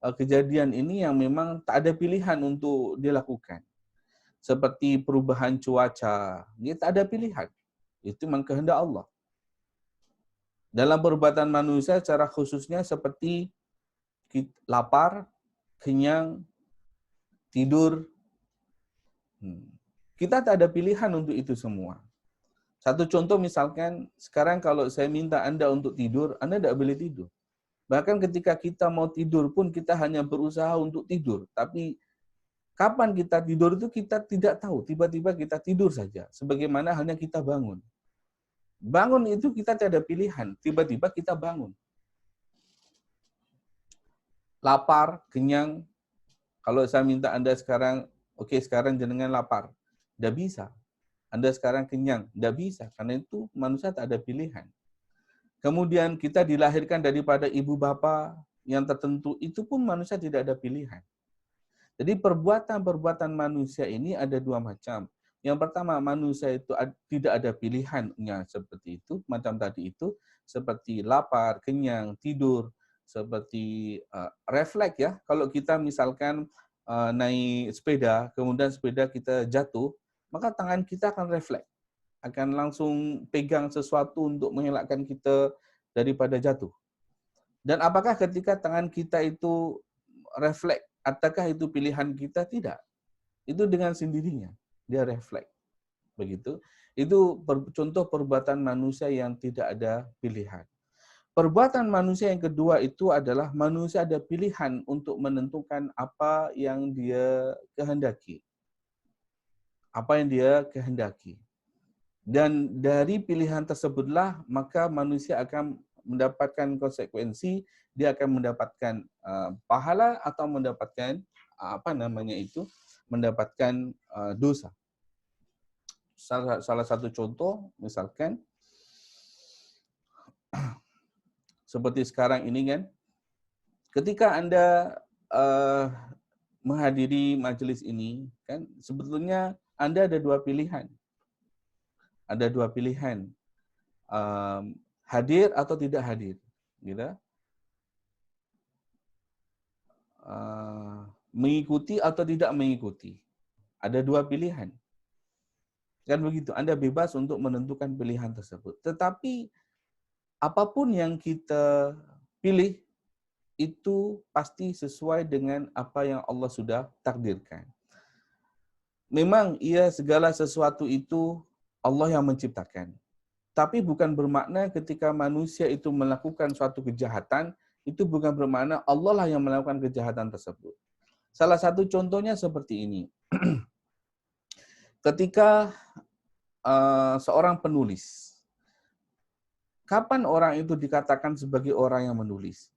kejadian ini yang memang tak ada pilihan untuk dilakukan. Seperti perubahan cuaca, dia tak ada pilihan. Itu memang kehendak Allah. Dalam perbuatan manusia secara khususnya seperti lapar, kenyang, tidur. Kita tak ada pilihan untuk itu semua. Satu contoh misalkan, sekarang kalau saya minta Anda untuk tidur, Anda tidak boleh tidur. Bahkan ketika kita mau tidur pun kita hanya berusaha untuk tidur. Tapi kapan kita tidur itu kita tidak tahu. Tiba-tiba kita tidur saja. Sebagaimana halnya kita bangun. Bangun itu kita tidak ada pilihan. Tiba-tiba kita bangun. Lapar, kenyang. Kalau saya minta Anda sekarang, oke, sekarang jenengan lapar. Tidak bisa. Anda sekarang kenyang. Tidak bisa. Karena itu manusia tak ada pilihan. Kemudian kita dilahirkan daripada ibu bapa yang tertentu, itu pun manusia tidak ada pilihan. Jadi perbuatan-perbuatan manusia ini ada dua macam. Yang pertama, manusia itu tidak ada pilihannya seperti itu, macam tadi itu, seperti lapar, kenyang, tidur, seperti refleks ya. Kalau kita misalkan naik sepeda, kemudian sepeda kita jatuh, maka tangan kita akan refleks. Akan langsung pegang sesuatu untuk mengelakkan kita daripada jatuh. Dan apakah ketika tangan kita itu refleks, ataukah itu pilihan kita? Tidak. Itu dengan sendirinya, dia refleks. Begitu. Itu contoh perbuatan manusia yang tidak ada pilihan. Perbuatan manusia yang kedua itu adalah manusia ada pilihan untuk menentukan apa yang dia kehendaki. Apa yang dia kehendaki. Dan dari pilihan tersebutlah maka manusia akan mendapatkan konsekuensi, dia akan mendapatkan pahala atau mendapatkan mendapatkan dosa. Salah satu contoh misalkan seperti sekarang ini kan, ketika Anda menghadiri majelis ini kan, sebetulnya Anda ada dua pilihan. Ada dua pilihan, hadir atau tidak hadir, gitu. Mengikuti atau tidak mengikuti. Ada dua pilihan. Kan begitu, Anda bebas untuk menentukan pilihan tersebut. Tetapi apapun yang kita pilih, itu pasti sesuai dengan apa yang Allah sudah takdirkan. Memang segala sesuatu itu Allah yang menciptakan. Tapi bukan bermakna ketika manusia itu melakukan suatu kejahatan, itu bukan bermakna Allah lah yang melakukan kejahatan tersebut. Salah satu contohnya seperti ini. Ketika seorang penulis, kapan orang itu dikatakan sebagai orang yang menulis?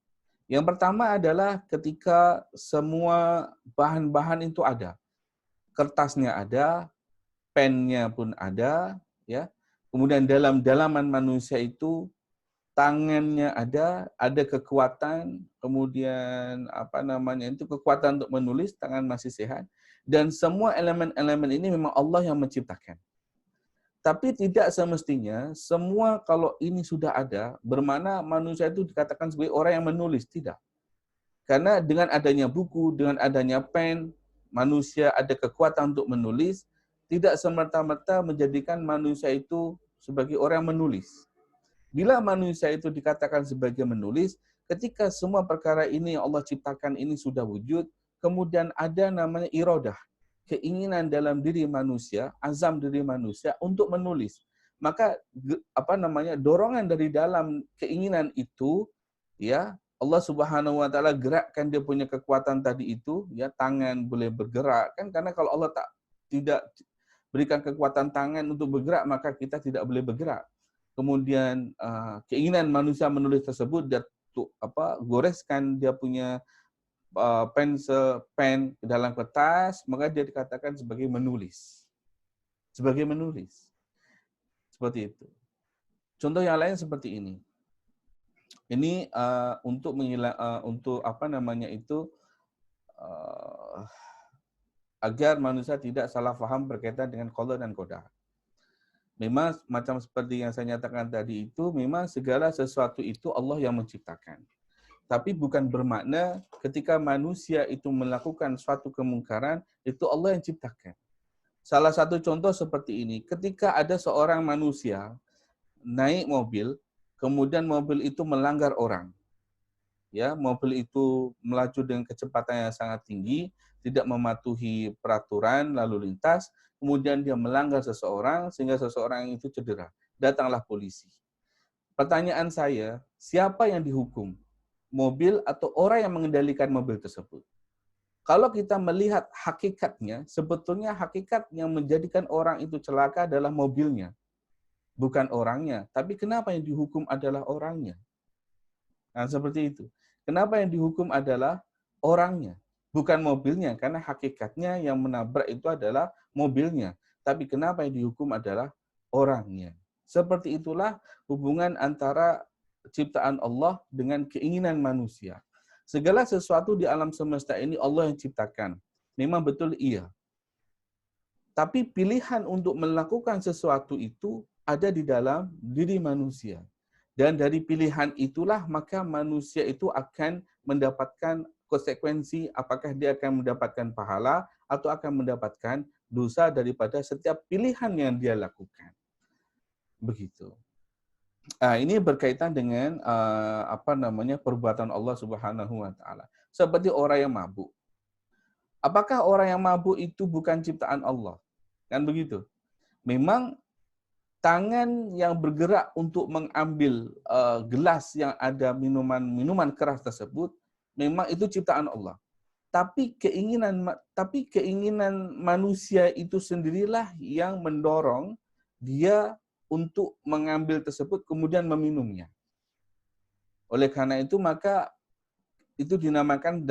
Yang pertama adalah ketika semua bahan-bahan itu ada. Kertasnya ada, pennya pun ada, ya. Kemudian dalam dalaman manusia itu tangannya ada kekuatan, kemudian kekuatan untuk menulis, tangan masih sehat, dan semua elemen-elemen ini memang Allah yang menciptakan. Tapi tidak semestinya semua kalau ini sudah ada, bermakna manusia itu dikatakan sebagai orang yang menulis, tidak. Karena dengan adanya buku, dengan adanya pen, manusia ada kekuatan untuk menulis, tidak semerta-merta menjadikan manusia itu sebagai orang yang menulis. Bila manusia itu dikatakan sebagai menulis, ketika semua perkara ini yang Allah ciptakan ini sudah wujud, kemudian ada namanya iradah, keinginan dalam diri manusia, azam diri manusia untuk menulis. Maka dorongan dari dalam keinginan itu, ya, Allah Subhanahu wa taala gerakkan dia punya kekuatan tadi itu, ya, tangan boleh bergerak kan, karena kalau Allah tidak berikan kekuatan tangan untuk bergerak, maka kita tidak boleh bergerak. Kemudian keinginan manusia menulis tersebut dia goreskan dia punya pen ke dalam kertas, maka dia dikatakan sebagai menulis. Sebagai menulis. Seperti itu. Contoh yang lain seperti ini. Ini agar manusia tidak salah paham berkaitan dengan qada dan qadar. Memang macam seperti yang saya nyatakan tadi itu, memang segala sesuatu itu Allah yang menciptakan. Tapi bukan bermakna ketika manusia itu melakukan suatu kemungkaran, itu Allah yang ciptakan. Salah satu contoh seperti ini, ketika ada seorang manusia naik mobil, kemudian mobil itu melanggar orang. Ya, mobil itu melaju dengan kecepatan yang sangat tinggi, tidak mematuhi peraturan lalu lintas, kemudian dia melanggar seseorang sehingga seseorang itu cedera. Datanglah polisi. Pertanyaan saya, siapa yang dihukum? Mobil atau orang yang mengendalikan mobil tersebut? Kalau kita melihat hakikatnya, sebetulnya hakikat yang menjadikan orang itu celaka adalah mobilnya, bukan orangnya. Tapi kenapa yang dihukum adalah orangnya? Nah, seperti itu. Kenapa yang dihukum adalah orangnya, bukan mobilnya, karena hakikatnya yang menabrak itu adalah mobilnya. Tapi kenapa yang dihukum adalah orangnya. Seperti itulah hubungan antara ciptaan Allah dengan keinginan manusia. Segala sesuatu di alam semesta ini Allah yang ciptakan. Memang betul iya. Tapi pilihan untuk melakukan sesuatu itu ada di dalam diri manusia. Dan dari pilihan itulah maka manusia itu akan mendapatkan konsekuensi, apakah dia akan mendapatkan pahala atau akan mendapatkan dosa daripada setiap pilihan yang dia lakukan. Begitu. Ini berkaitan dengan perbuatan Allah Subhanahu wa taala. Seperti orang yang mabuk. Apakah orang yang mabuk itu bukan ciptaan Allah? Kan begitu. Memang tangan yang bergerak untuk mengambil gelas yang ada minuman keras tersebut, memang itu ciptaan Allah. Tapi keinginan manusia itu sendirilah yang mendorong dia untuk mengambil tersebut kemudian meminumnya. Oleh karena itu maka itu dinamakan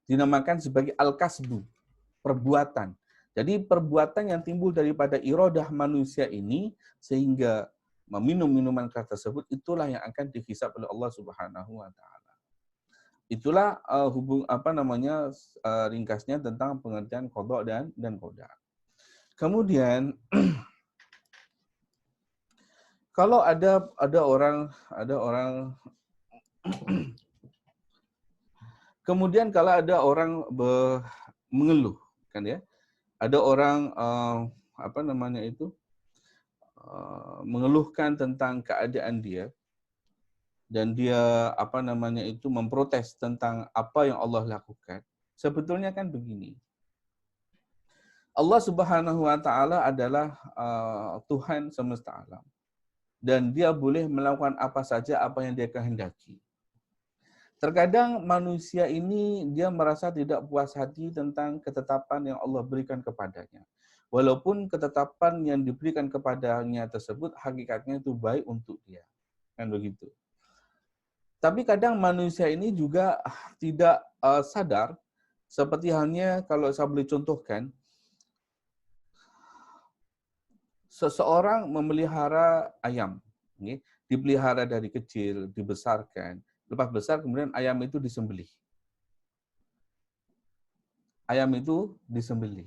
dinamakan sebagai al-kasbu, perbuatan. Jadi perbuatan yang timbul daripada iradah manusia ini sehingga meminum minuman keras tersebut, itulah yang akan dihisab oleh Allah Subhanahu wa taala. Itulah ringkasnya tentang pengertian qada dan qadar. Kemudian kalau ada orang kemudian kalau ada orang mengeluh, kan ya? Ada orang mengeluhkan tentang keadaan dia, dan dia memprotes tentang apa yang Allah lakukan. Sebetulnya kan begini. Allah Subhanahu wa taala adalah Tuhan semesta alam, dan dia boleh melakukan apa saja apa yang dia kehendaki. Terkadang manusia ini dia merasa tidak puas hati tentang ketetapan yang Allah berikan kepadanya. Walaupun ketetapan yang diberikan kepadanya tersebut hakikatnya itu baik untuk dia. Kan begitu. Tapi kadang manusia ini juga tidak sadar, seperti halnya kalau saya boleh contohkan, seseorang memelihara ayam, dipelihara dari kecil, dibesarkan, lepas besar kemudian ayam itu disembelih. Ayam itu disembelih.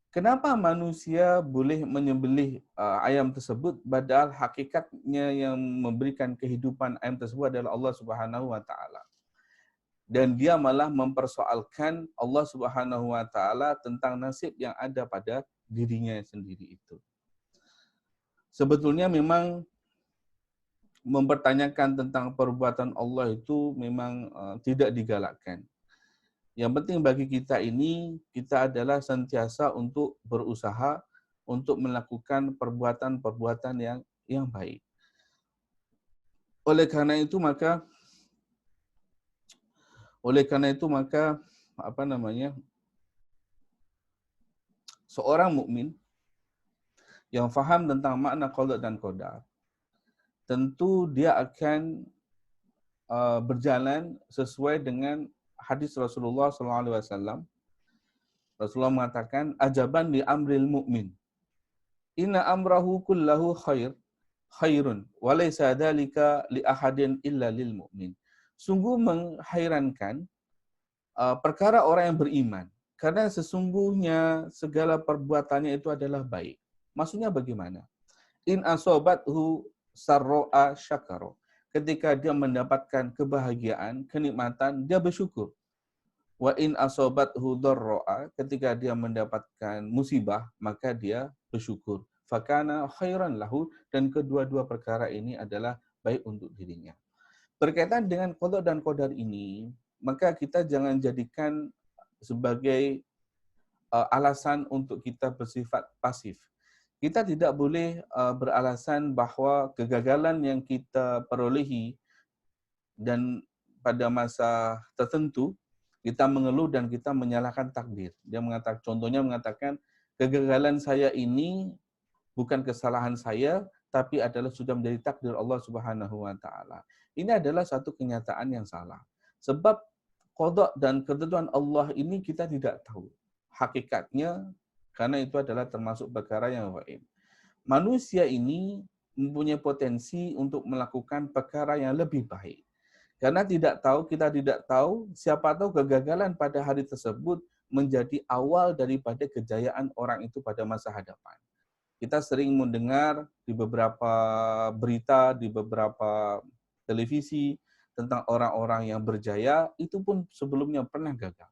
Kenapa manusia boleh menyembelih ayam tersebut, padahal hakikatnya yang memberikan kehidupan ayam tersebut adalah Allah Subhanahu wa taala. Dan dia malah mempersoalkan Allah Subhanahu wa taala tentang nasib yang ada pada dirinya sendiri itu. Sebetulnya memang mempertanyakan tentang perbuatan Allah itu memang tidak digalakkan. Yang penting bagi kita ini, kita adalah sentiasa untuk berusaha untuk melakukan perbuatan-perbuatan yang baik. Oleh karena itu maka seorang mukmin yang faham tentang makna qada dan qadar, tentu dia akan berjalan sesuai dengan hadis Rasulullah SAW. Rasulullah mengatakan, ajaban li amril mu'min. Inna amrahu kullahu khairun, wa laysa dzalika li ahadin illa lil mu'min. Sungguh menghairankan perkara orang yang beriman, karena sesungguhnya segala perbuatannya itu adalah baik. Maksudnya bagaimana? In asobathu sarro'a syakaro. Ketika dia mendapatkan kebahagiaan, kenikmatan, dia bersyukur. Wa in asobathu dharro'a. Ketika dia mendapatkan musibah, maka dia bersyukur. Fakana khairan lahu. Dan kedua-dua perkara ini adalah baik untuk dirinya. Berkaitan dengan qada dan qadar ini, maka kita jangan jadikan sebagai alasan untuk kita bersifat pasif. Kita tidak boleh beralasan bahwa kegagalan yang kita perolehi dan pada masa tertentu kita mengeluh dan kita menyalahkan takdir. Dia mengatakan kegagalan saya ini bukan kesalahan saya, tapi adalah sudah menjadi takdir Allah Subhanahu wa taala. Ini adalah satu kenyataan yang salah. Sebab qada dan ketentuan Allah ini kita tidak tahu hakikatnya, karena itu adalah termasuk perkara yang gaib. Manusia ini mempunyai potensi untuk melakukan perkara yang lebih baik. Karena kita tidak tahu, siapa tahu kegagalan pada hari tersebut menjadi awal daripada kejayaan orang itu pada masa hadapan. Kita sering mendengar di beberapa berita, di beberapa televisi tentang orang-orang yang berjaya, itu pun sebelumnya pernah gagal.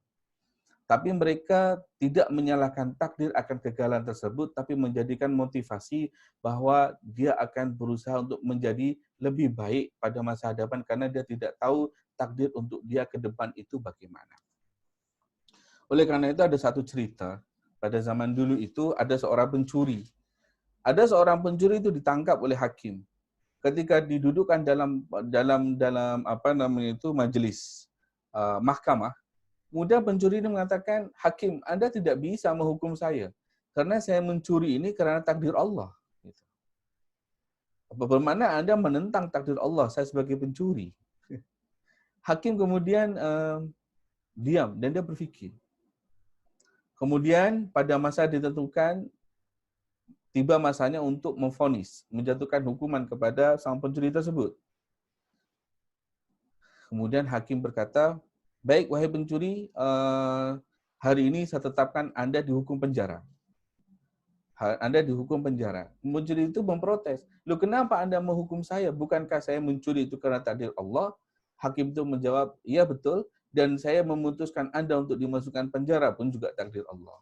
Tapi mereka tidak menyalahkan takdir akan kegagalan tersebut, tapi menjadikan motivasi bahwa dia akan berusaha untuk menjadi lebih baik pada masa hadapan karena dia tidak tahu takdir untuk dia ke depan itu bagaimana. Oleh karena itu ada satu cerita, pada zaman dulu itu ada seorang pencuri. Ada seorang pencuri itu ditangkap oleh hakim. Ketika didudukkan dalam majelis mahkamah, kemudian pencuri ini mengatakan, hakim, Anda tidak bisa menghukum saya, karena saya mencuri ini karena takdir Allah. Bermakna Anda menentang takdir Allah, saya sebagai pencuri. Hakim kemudian diam, dan dia berpikir. Kemudian pada masa ditentukan, tiba masanya untuk memvonis, menjatuhkan hukuman kepada sang pencuri tersebut. Kemudian hakim berkata, baik, wahai pencuri, hari ini saya tetapkan Anda dihukum penjara. Anda dihukum penjara. Pencuri itu memprotes. Loh, kenapa Anda menghukum saya? Bukankah saya mencuri itu karena takdir Allah? Hakim itu menjawab, iya betul, dan saya memutuskan Anda untuk dimasukkan penjara pun juga takdir Allah.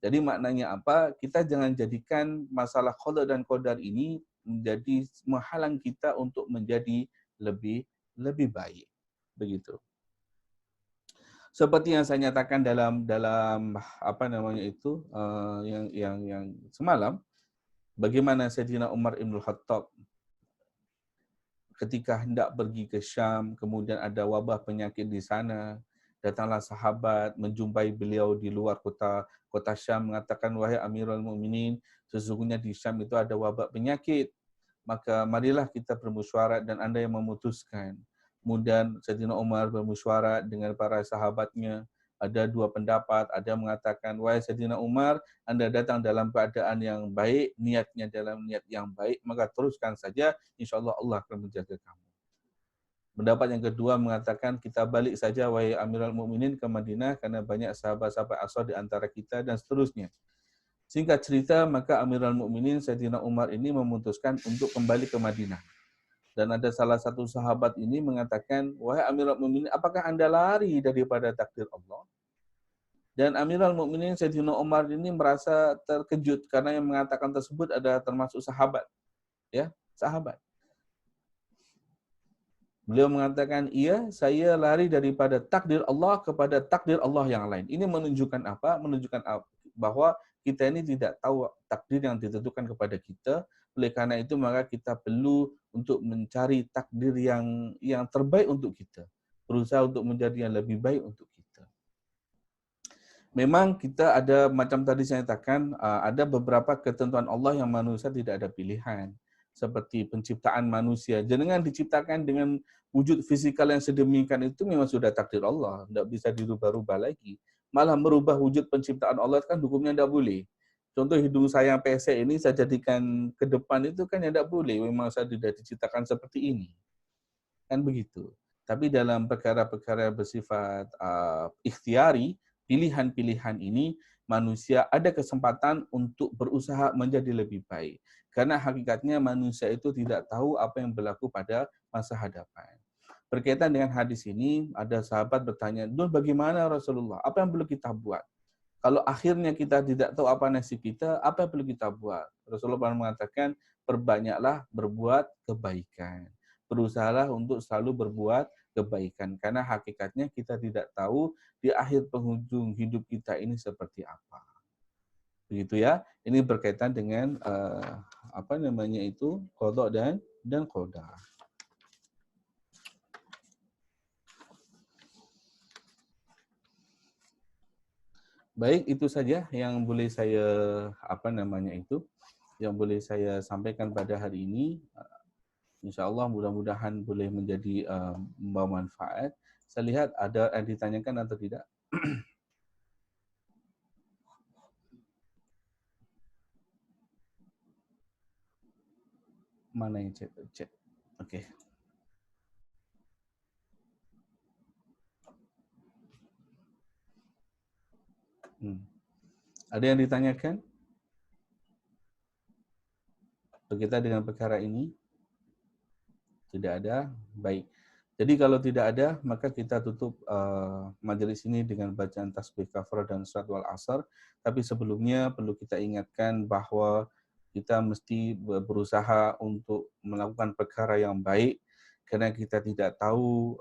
Jadi maknanya apa? Kita jangan jadikan masalah qada dan qadar ini menjadi menghalang kita untuk menjadi lebih baik. Begitu. Seperti yang saya nyatakan dalam apa namanya itu yang semalam, bagaimana Sayyidina Umar Ibn Khattab ketika hendak pergi ke Syam, kemudian ada wabah penyakit di sana, datanglah sahabat menjumpai beliau di luar kota Syam, mengatakan, wahai Amirul Mukminin, sesungguhnya di Syam itu ada wabah penyakit, maka marilah kita bermusyawarah dan Anda yang memutuskan. Kemudian Sayyidina Umar bermusyawarah dengan para sahabatnya, ada dua pendapat, ada yang mengatakan, wahai Sayyidina Umar, Anda datang dalam keadaan yang baik, niatnya dalam niat yang baik, maka teruskan saja, insya Allah Allah akan menjaga kamu. Pendapat yang kedua mengatakan, kita balik saja, wahai Amirul Mukminin, ke Madinah, karena banyak sahabat-sahabat Ansar di antara kita, dan seterusnya. Singkat cerita, maka Amirul Mukminin Sayyidina Umar ini memutuskan untuk kembali ke Madinah. Dan ada salah satu sahabat ini mengatakan, wahai Amirul Mukminin, apakah Anda lari daripada takdir Allah? Dan Amirul Mukminin Sayyidina Umar ini merasa terkejut karena yang mengatakan tersebut adalah termasuk sahabat, ya, sahabat. Beliau mengatakan, iya, saya lari daripada takdir Allah kepada takdir Allah yang lain. Ini menunjukkan apa? Menunjukkan bahwa kita ini tidak tahu takdir yang ditentukan kepada kita. Oleh karena itu maka kita perlu untuk mencari takdir yang terbaik untuk kita. Berusaha untuk menjadi yang lebih baik untuk kita. Memang kita ada, macam tadi saya katakan, ada beberapa ketentuan Allah yang manusia tidak ada pilihan. Seperti penciptaan manusia. Jangan diciptakan dengan wujud fisikal yang sedemikian itu memang sudah takdir Allah. Tidak bisa dirubah-rubah lagi. Malah merubah wujud penciptaan Allah kan hukumnya tidak boleh. Contoh hidung saya yang pesek ini saya jadikan ke depan itu kan tidak boleh. Memang saya tidak diciptakan seperti ini. Kan begitu. Tapi dalam perkara-perkara bersifat ikhtiari, pilihan-pilihan ini manusia ada kesempatan untuk berusaha menjadi lebih baik. Karena hakikatnya manusia itu tidak tahu apa yang berlaku pada masa hadapan. Berkaitan dengan hadis ini, ada sahabat bertanya, Dul, bagaimana Rasulullah? Apa yang perlu kita buat? Kalau akhirnya kita tidak tahu apa nasib kita, apa yang perlu kita buat? Rasulullah mengatakan, perbanyaklah berbuat kebaikan. Berusahalah untuk selalu berbuat kebaikan. Karena hakikatnya kita tidak tahu di akhir penghujung hidup kita ini seperti apa. Begitu ya. Ini berkaitan dengan apa namanya itu, qada dan qadar. Baik, itu saja yang boleh saya yang boleh saya sampaikan pada hari ini. Insya Allah mudah-mudahan boleh menjadi membawa manfaat. Saya lihat ada yang ditanyakan atau tidak. Mana yang chat? Oke. Ada yang ditanyakan? Berkaitan dengan perkara ini? Tidak ada? Baik. Jadi kalau tidak ada, maka kita tutup majelis ini dengan bacaan tasbih kafarah dan surat wal asr. Tapi sebelumnya perlu kita ingatkan bahwa kita mesti berusaha untuk melakukan perkara yang baik, karena kita tidak tahu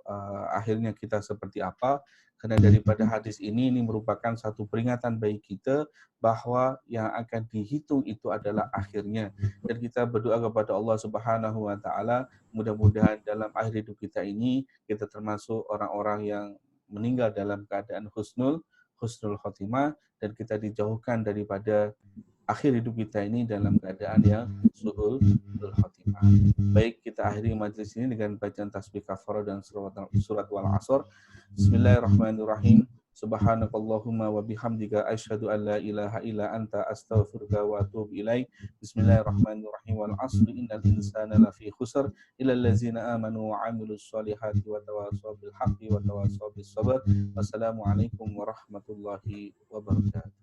akhirnya kita seperti apa. Karena daripada hadis ini merupakan satu peringatan bagi kita bahwa yang akan dihitung itu adalah akhirnya. Dan kita berdoa kepada Allah Subhanahu wa taala, mudah-mudahan dalam akhir hidup kita ini kita termasuk orang-orang yang meninggal dalam keadaan husnul khotimah, dan kita dijauhkan daripada akhir hidup kita ini dalam keadaan yang suhul khotimah. Baik, kita akhiri majelis ini dengan bacaan tasbih kafarah dan surat wal asr. Bismillahirrahmanirrahim. Subhanakallahumma wa bihamdika asyhadu an la ilaha illa anta astaghfiruka wa atubu ilaik. Bismillahirrahmanirrahim. Wal asri innal insana lafi khusr illa allazina amanu wa 'amilus solihati wa tawasaw bil haqqi wa tawasaw bis sabr. Wassalamualaikum warahmatullahi wabarakatuh.